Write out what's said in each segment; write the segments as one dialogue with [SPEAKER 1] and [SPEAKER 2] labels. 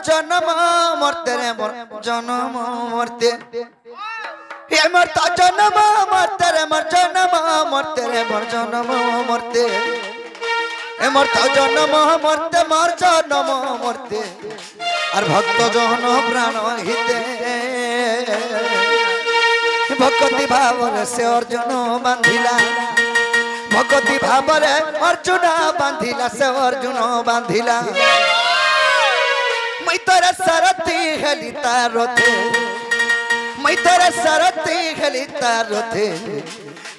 [SPEAKER 1] जन्म मरते रे मोर जन्म मरते ये मरता जन्म मरते रे मोर जन्म मरते रे मोर जन्म मरते ये मरता जन्म मरते मोर जन्म मरते और भक्त जहन प्राण हिते भक्ति भाव से अर्जुन बांधिला भक्ति भाव अर्जुन बांधिला से अर्जुन बांधिला मैं तोरे सरती हेली तारथे मैं तोरे सरती हेली तारथे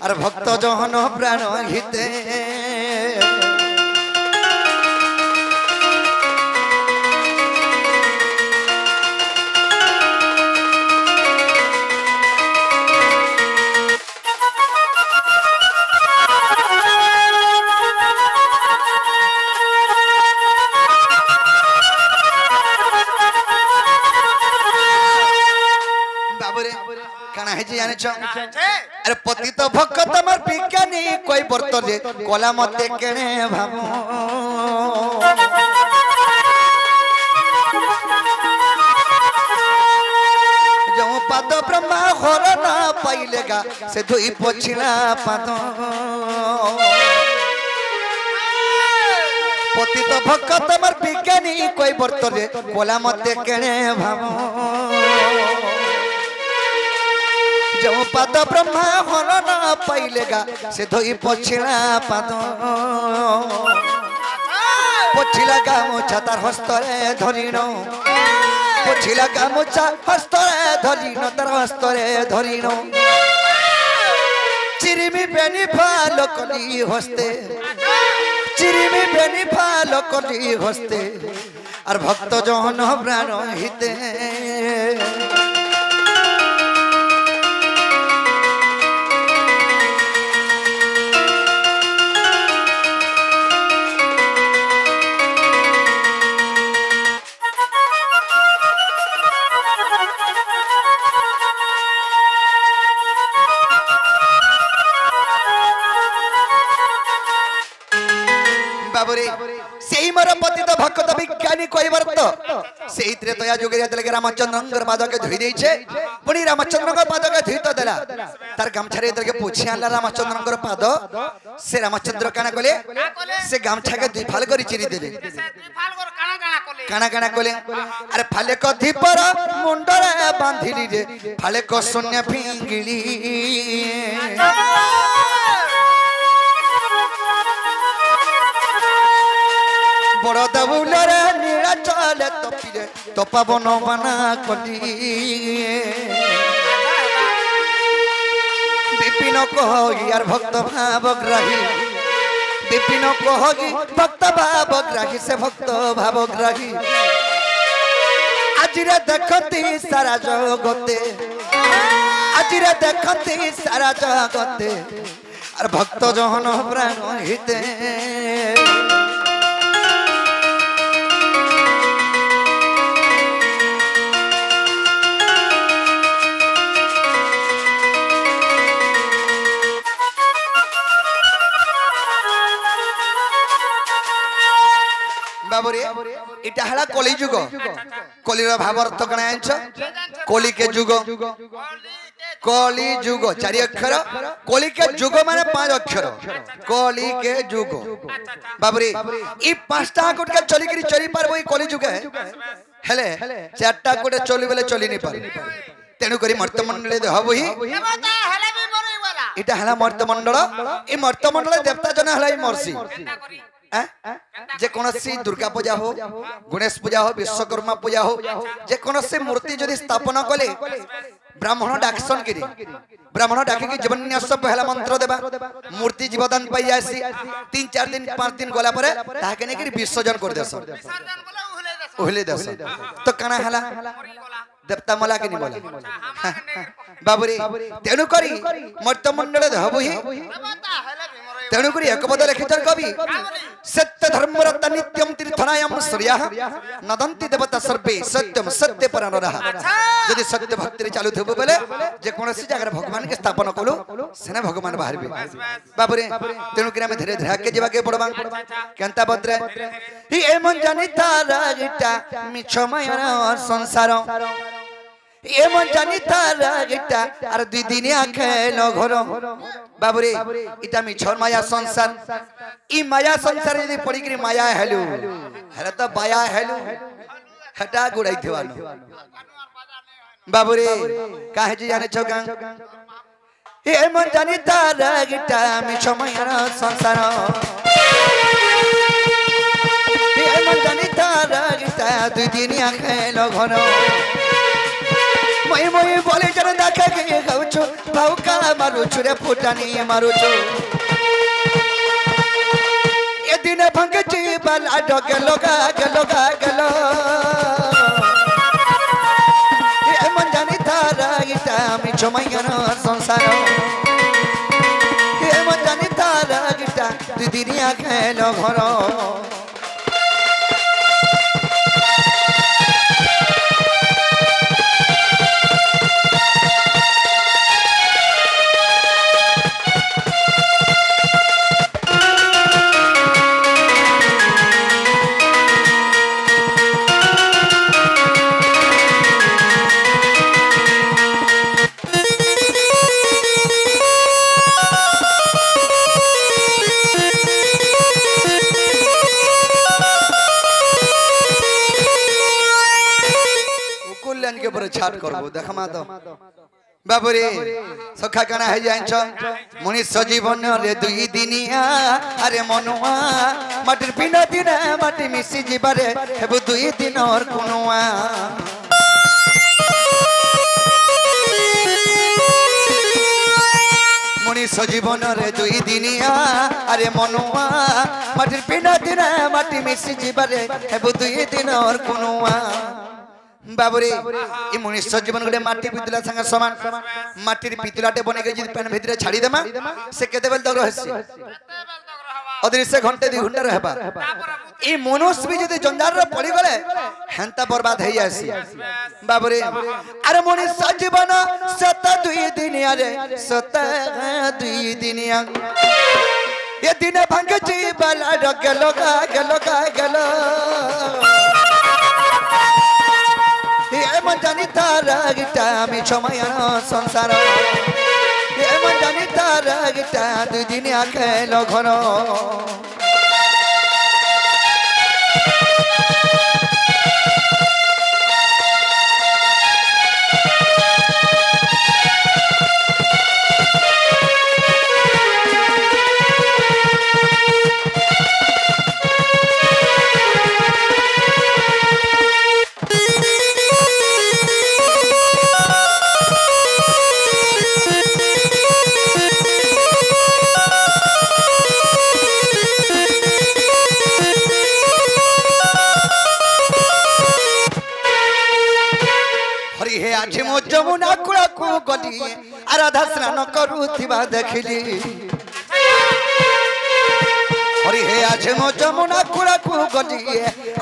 [SPEAKER 1] और भक्त जहन प्राण हिते अरे पति तो भक्त तमर विज्ञानी कोई बर्त रे कोला मते केने भाबो जो पद ब्रह्मा होर ना पाइलेगा से धोई पोछिला पाद पति तो भक्त तमर विज्ञानी कोई बर्त रे कोला मते केने भाबो जो पद ब्रह्मा हर न पाइलेगा से धोई पोछिला पाद पोछिला गामुछा तार हस्तरे धरिण पोछिला गामुछा हस्तरे धरिण तार हस्तरे धरिण चिरिमी बेनी फाल कली हस्ते चिरिमी बेनी फाल कली हस्ते और भक्त जहन प्राण हिते से मोर पति तो भक्त विज्ञानी कोई वर्त से त्रेतया जुगे जतले रामचंद्र पाद के धोई देछे पुनी रामचंद्र पाद के धोई तो देला तार गामछा रे के पूछी आला रामचंद्र पाद से रामचंद्र काना कोले से गामछा के दुई फाल करी चिरी देले काना काना कोले अरे फाले को धीपर मुंडरे बांधिली रे फाले को शून्य फिंगिली बड़ दबुलरे नीलाचल तपिरे तपावन बना कली विपिन कही यार भक्त भावग्राही विपिन कही भक्त भावग्राही से भक्त भावग्राही आज रे देखती सारा जगते आज रे देखती सारा जगते और भक्त जहन प्राण हिते इटा हला कली जुग कलीर भावार्थ कण आंछ कली के जुग कली जुग चारि अक्षर कली के जुग माने पांच अक्षर कली के जुग बाबरे ई पांचटा कोट के चली करी चली पारबो ई कली जुग है हेले चारटा कोटे चली बेले चली नि पार तेनु करी मर्तमंडले हबो ही इटा हला मर्तमंडल ई मर्तमंडल देवता जन हला ई मर्सी जे कोनसी दुर्गा पूजा हो गणेश पूजा हो विश्वकर्मा पूजा हो जे कोनसी मूर्ति जदि स्थापना कले ब्राह्मण डाकसन करी ब्राह्मण डाकी की जीवन्यास पहला मंत्र देबा मूर्ति जीवदान पाई जासी 3-4 दिन 5 दिन गला परे ताके ने करी विसर्जन कर देस ओहले देस तो कणा हला देवता मला के नि बोला बाबुरे तेनु करी मर्तमंडल हबो ही तेणुक एक पद लिखित कवि सत्य धर्म रत्न नित्यम तीर्थनायम सूर्य नदंती देवता सर्वे सत्यम सत्य परान रहा यदि सत्य भक्ति चलु थबो बेले जे कोनसी जगह भगवान के स्थापन कलु सेना भगवान बाहरबे बाबरे तेणुक आमे धीरे धीरे आगे जेबा के पड़बा केनता बद्रे ही एमन जानि तारा गिटा मिछमयर संसार एमन जानि तारा गिटा आर दुई दिनिया खेलो घर बाबुरे इटा मिछर माया संसार ई माया संसार यदि पड़ी करी माया हेलु हरे तो बाया हेलु हटा गुड़ाई थेवानो बाबुरे काहे जे जाने छगा एमन जानि तारा गिटा मिछमयर संसार एमन जानि तारा गिटा दुई दिनिया खेलो घर মই মই বলে জন দেখা গে গাউছো ভাউকা মারুছো রে ফুটানি মারুছো এদিন ভাঙ্গছি বালা ডগে লগা গেল এ মন জানি তারা ইটা আমি জমাইয়ার সংসার এ মন জানি তারা ইটা দুই দিনিয়া খেল ঘর छाट करबो देखमा तो बाबुरे सखा कना है जांच मनुष्य जीवन रे दुई दिनिया अरे मनुआ माटिर पिना दिन माटी मिसी जीवारे हेबो दुई दिन और कुनुआ मनुष्य जीवन रे दुई दिनिया अरे मनुआ माटिर पिना दिन माटी मिसी जीवारे हेबो दुई दिन और कुनुआ बाबुरे ई मनुष्य जीवन गोटे माटी पितला संग समान माटीर पितलाटे बने के जदी पेन भितरे छाड़ी देमा से केते बेल तक रहसी अदृश्य घंटे 2 घंटा रहबा ई मनुष्य भी जदी जंजाल रे पड़ी गले हेंता बर्बाद हेई आसी बाबुरे अरे मनुष्य जीवन सत 2 दिन अरे सत 2 दिन ये दिन भांगे जीवन गलो ये मन जानि तारा गिटा मिछमयर संसार ये मन जानि तारा गिटा दुई दिन खेल घर आज मो जमुना कूड़ा को गली आराधा स्नान करुथिबा देखिली हरि हे आज मो जमुना कूड़ा को गली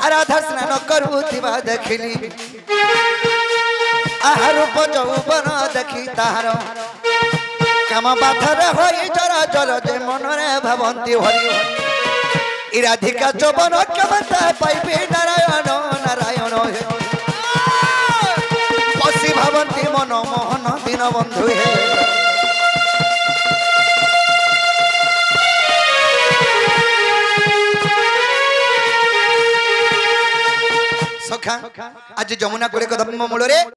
[SPEAKER 1] आराधा स्नान करुथिबा देखिली आहार उपजौवन देखी ताहार काम बाथर होई जरा जल जे मनरे भावंती हरि इराधिका जवन कमता पाइबे नारायण नारायण हे भावंती मन मोहन दिन बंधु हे सखा आज जमुना कूड़े कदम मूल